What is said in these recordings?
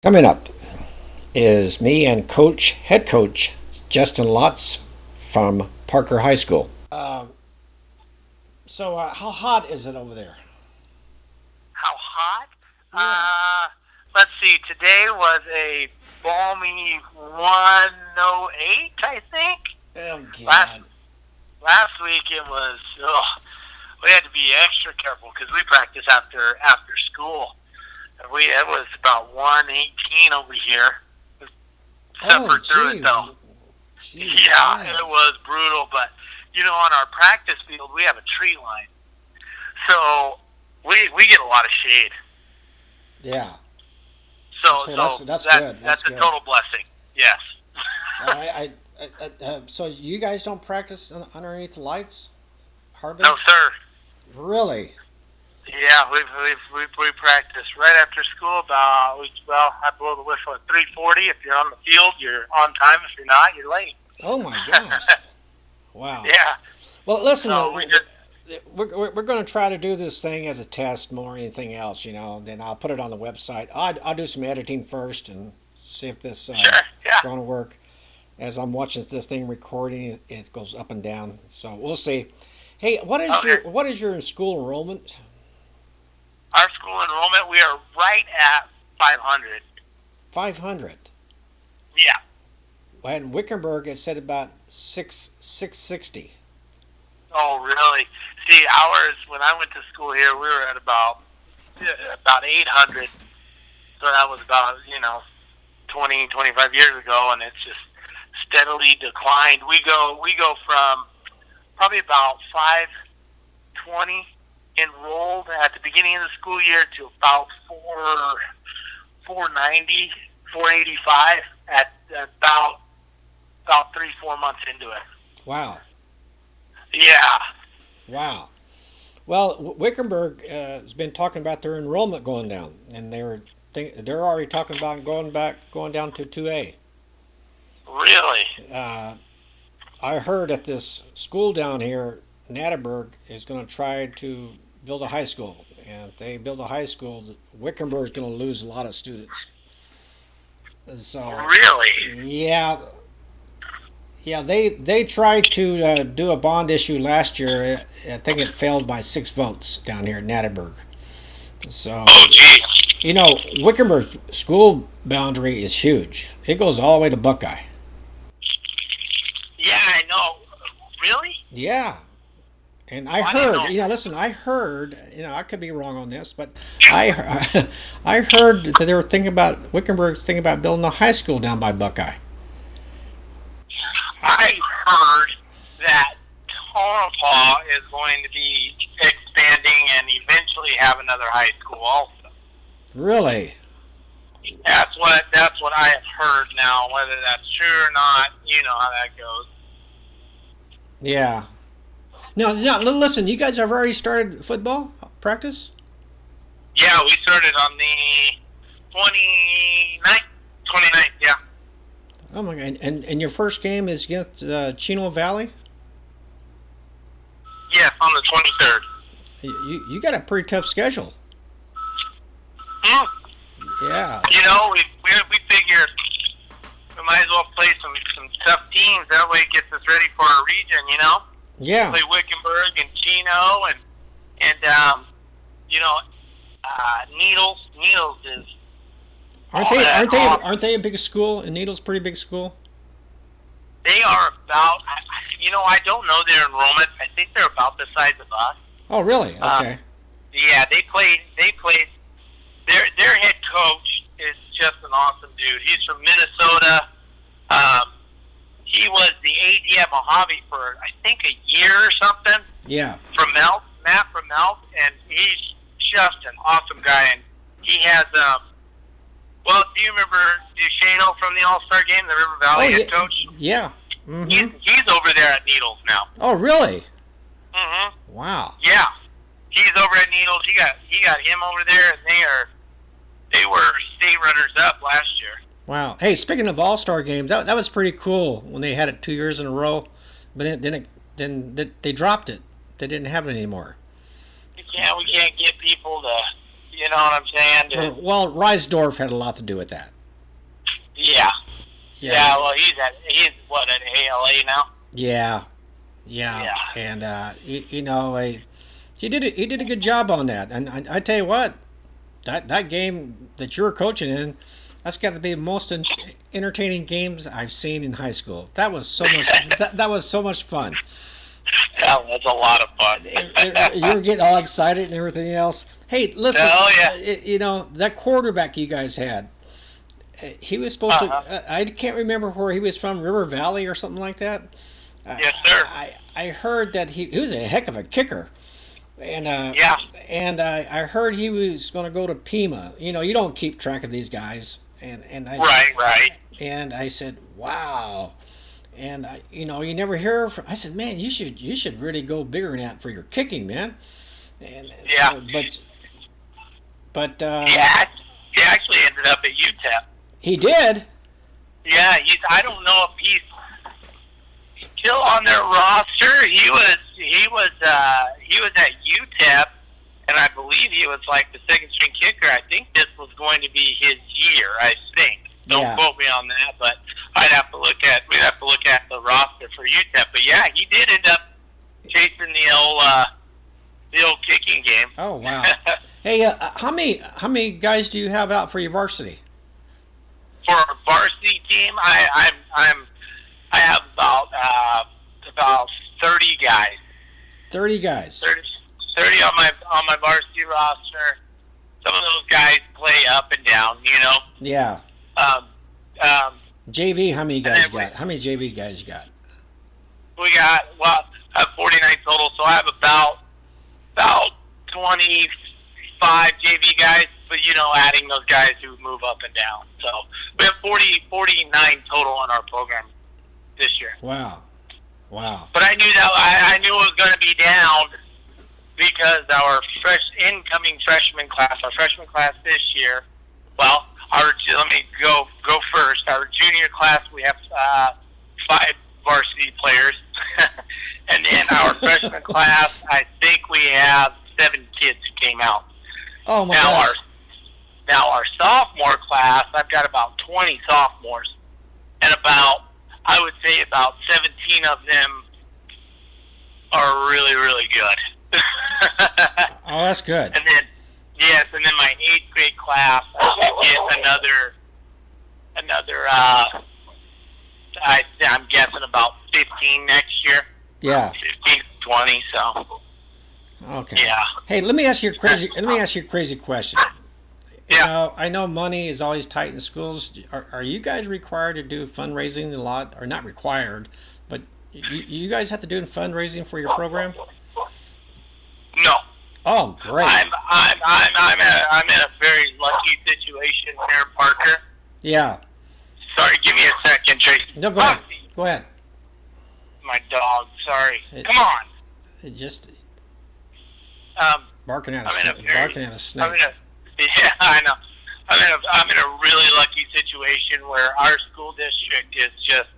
Coming up is me and head coach Jeston Lotz from Parker High School. So, how hot is it over there? How hot? Yeah. Let's see. Today was a balmy 108, I think. Oh Last God. last week it was. We had to be extra careful because we practice after school. And it was about 118 over here. Oh Suffered through it gee, though. gee Yeah, it whiz. was brutal. But on our practice field we have a tree line, so we get a lot of shade. Yeah. So So so that's that good. That's that's a good. total blessing. Yes. So you guys don't practice underneath the lights? No, Hardly. sir. Really? Yeah, we practice right after school. I blow the whistle at 3:40. If you're on the field, you're on time. If you're not, you're late. Oh my gosh. Wow. Yeah. Well, listen. So we just We're going to try to do this thing as a test more than anything else, Then I'll put it on the website. I'll do some editing first and see if this sure. Yeah. going to work. As I'm watching this thing recording, it goes up and down. So we'll see. Hey, Okay. what is your school enrollment? Our school enrollment, we are right at 500. 500. Yeah. And Wickenburg, it said about 660. Oh, really? See, ours when I went to school here, we were at about 800. So that was about 20, 25 years ago, and it's just steadily declined. We go from probably about 520 enrolled at the beginning of the school year to about 490, 485 at about 3, 4 months into it. Wow. Yeah. Wow. Well, Wickenburg has been talking about their enrollment going down, and they're already talking about going down to 2A. Really? Uh, I heard that this school down here, Natterburg, is going to try to build a high school, and if they build a high school, Wickenburg is going to lose a lot of students. So, Really? yeah, yeah, they tried to do a bond issue last year. I think it failed by 6 votes down here at Natterburg. So, Oh, geez. Wickenburg school boundary is huge. It goes all the way to Buckeye. Yeah, I know. Really? Yeah. And I Oh, I didn't heard, know. listen, I heard, I could be wrong on this, but I, I heard that they were thinking about, Wickenburg's thinking about building a high school down by Buckeye. I heard that Tonopah is going to be expanding and eventually have another high school also. Really? That's what I have heard now. Whether that's true or not, you know how that goes. Yeah. Now, listen, you guys have already started football practice? Yeah, we started on the 29th. 29th, yeah. Oh my God. And your first game is against Chino Valley? Yes, on the 23rd. You got a pretty tough schedule. Hmm. Yeah. We figure we might as well play some tough teams. That way it gets us ready for our region. Yeah. Play Wickenburg and Chino and Needles. Needles is Aren't oh, they that aren't they awesome. aren't they a big school? And Needles pretty big school? They are about. I don't know their enrollment. I think they're about the size of us. Oh, really? Uh, Okay. yeah, they played. Their head coach is just an awesome dude. He's from Minnesota. He was the AD at Mojave for I think a year or something. Yeah. From Matt from Melt, and he's just an awesome guy. And he has well, do you remember Duchesneau from the All Star game, the River Oh, Valley yeah. head coach? Yeah. He's over there at Needles now. Oh, really? Hmm. Wow. Yeah, he's over at Needles. He got him over there, and they were state runners up last year. Wow. Hey, speaking of All-Star games, that was pretty cool when they had it 2 years in a row, but then they dropped it. They didn't have it anymore. We can't get people to You know what I'm saying? Well, Reisdorf had a lot to do with that. Yeah. Yeah. Yeah. Well, he's what, at ALA now? Yeah. Yeah. Yeah. And he did a good job on that. And I tell you what, that game that you were coaching in, that's got to be the most entertaining games I've seen in high school. That was so much. That was so much fun. That was a lot of fun. You were getting all excited and everything else. Hey, listen. Oh, yeah. That quarterback you guys had, he was supposed to. I can't remember where he was from, River Valley or something like that. Yes, sir. I heard that he was a heck of a kicker, and Yeah. and I heard he was going to go to Pima. You don't keep track of these guys, and Right. and I said, wow. And you never hear from. I said, man, you should really go bigger than that for your kicking, man. And Yeah. but He actually ended up at UTEP. he did. Yeah, I don't know if he's still on their roster. He was at UTEP, and I believe he was like the second string kicker. I think this was going to be his year. I think. Don't quote me on that, but we'd have to look at the roster for UTEP. But yeah, he did end up chasing the old kicking game. Oh wow! Hey, how many guys do you have out for your varsity? For our varsity team, I have about 30 guys. 30 guys. 30 on my varsity roster. Some of those guys play up and down, Yeah. JV, how many guys you got? How many JV guys you got? We got, I have 49 total, so I have about 25 JV guys, but adding those guys who move up and down. So we have 49 total on our program this year. Wow. But I knew it was going to be down because our incoming freshman class this year, let me go first. Our junior class, we have 5 varsity players. And in our freshman class, I think we have 7 kids who came out. Oh, my God. Now our sophomore class, I've got about 20 sophomores. And I would say about 17 of them are really, really good. Oh, that's good. And then my 8th grade class, I should get another I'm guessing about 15 next year. Yeah. 15, 20, so. Okay. Yeah. Hey, let me ask you a crazy question. Yeah. I know money is always tight in schools. Are you guys required to do fundraising a lot, or not required, but you guys have to do fundraising for your program? No. Oh, great. I'm in a very lucky situation here, Parker. Yeah. Sorry, give me a second, Tracy. No, go ahead. Go ahead. My dog. Sorry. Come on. It just Um, barking at a snake. Yeah, I know. I'm in a really lucky situation where our school district is just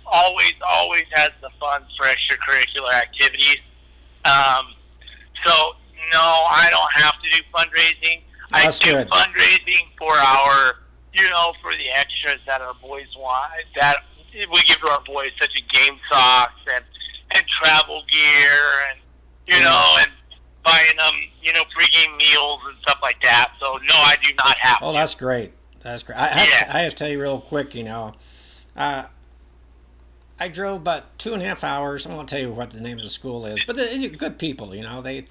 always has the funds for extracurricular activities. So no, I don't have to do fundraising. That's I do good. fundraising for for the extras that our boys want. That we give to our boys, such as game socks and travel gear and and buying them pregame meals and stuff like that. So no, I do not have. Oh, that's great. That's great. I have to tell you real quick. I drove about 2.5 hours. I won't tell you what the name of the school is, but they're good people. They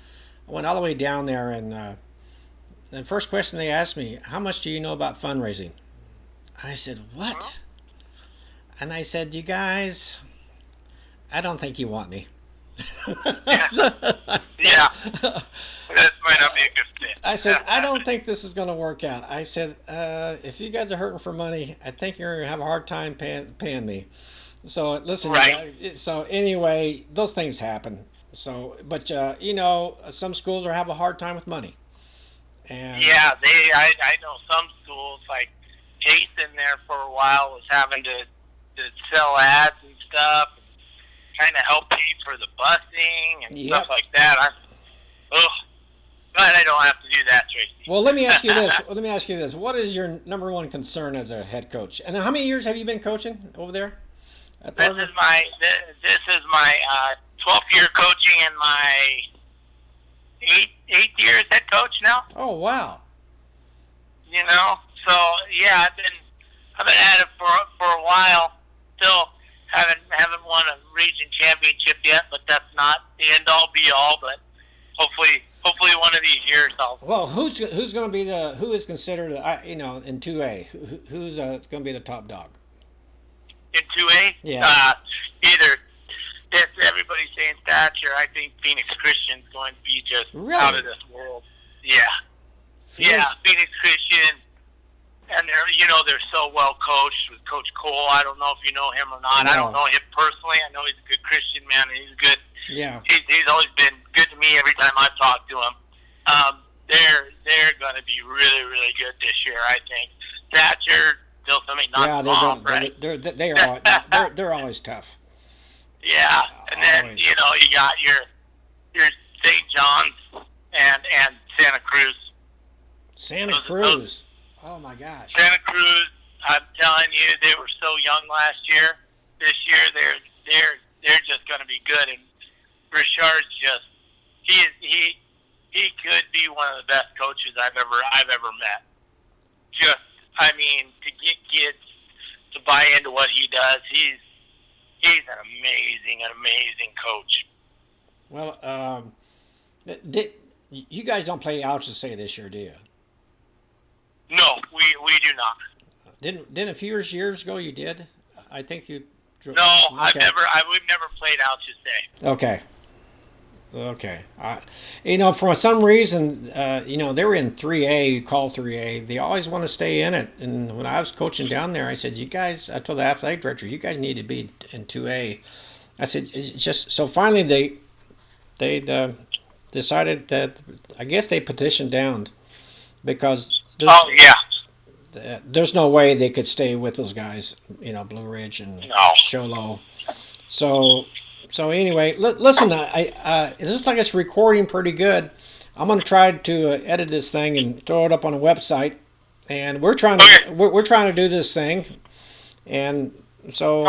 went all the way down there, and the first question they asked me, "How much do you know about fundraising?" I said, "What?" And I said, "You guys, I don't think you want me." Yeah. That might not be a good fit. I said, "I don't think this is going to work out." I said, "If you guys are hurting for money, I think you're going to have a hard time paying me." So listen. Right. So anyway, those things happen. So, but some schools have a hard time with money. And yeah, I know some schools like Jeston there for a while was having to sell ads and stuff, trying to help pay for the busing and stuff like that. But I don't have to do that, Tracy. Well, let me ask you this. Let me ask you this. What is your number one concern as a head coach? And how many years have you been coaching over there at Parker? This is my 12th year coaching and my eighth year as head coach now. Oh, wow. You know, so yeah, I've been at it for a while. Still haven't won a region championship yet, but that's not the end all be all. But hopefully one of these years I'll. Well, who's going to be who is considered in 2A? Who's going to be the top dog? In 2A. Yeah. Either if everybody's saying Thatcher, I think Phoenix Christian's going to be just Really? out of this world. Yeah. Yeah, Phoenix Christian, and they're so well coached with Coach Cole. I don't know if you know him or not. No. I don't know him personally. I know he's a good Christian man, and he's good. Yeah. He's always been good to me every time I've talked to him. They're going to be really, really good this year, I think. Thatcher, still something not Yeah, right? they're always tough. Yeah, and then Always. you got your St. John's and Santa Cruz. Santa Cruz. Oh my gosh. Santa Cruz, I'm telling you, they were so young last year. This year, they're just going to be good. And Richard's just he could be one of the best coaches I've ever met. Just, I mean, to get kids to buy into what he does, he's an amazing coach. Well, you guys don't play Ouches Say this year, do you? No, we do not. Didn't a few years ago you did? I think you. No, Okay. we've never played out to say. Okay. For some reason, they were in 3A, call 3A. They always want to stay in it. And when I was coaching down there, I said, I told the athletic director, you guys need to be in 2A. I said, it's just, so finally they decided that, I guess they petitioned down because there's no way they could stay with those guys, Blue Ridge and Sholo. So anyway, listen, it looks like it's recording pretty good. I'm going to try to edit this thing and throw it up on a website. And we're trying to do this thing, and so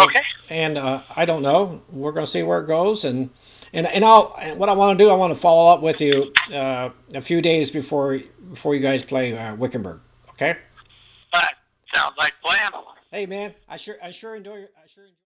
I don't know. We're going to see where it goes, and what I want to do, I want to follow up with you a few days before you guys play Wickenburg. Okay. Sounds like a plan. Hey man, I sure enjoy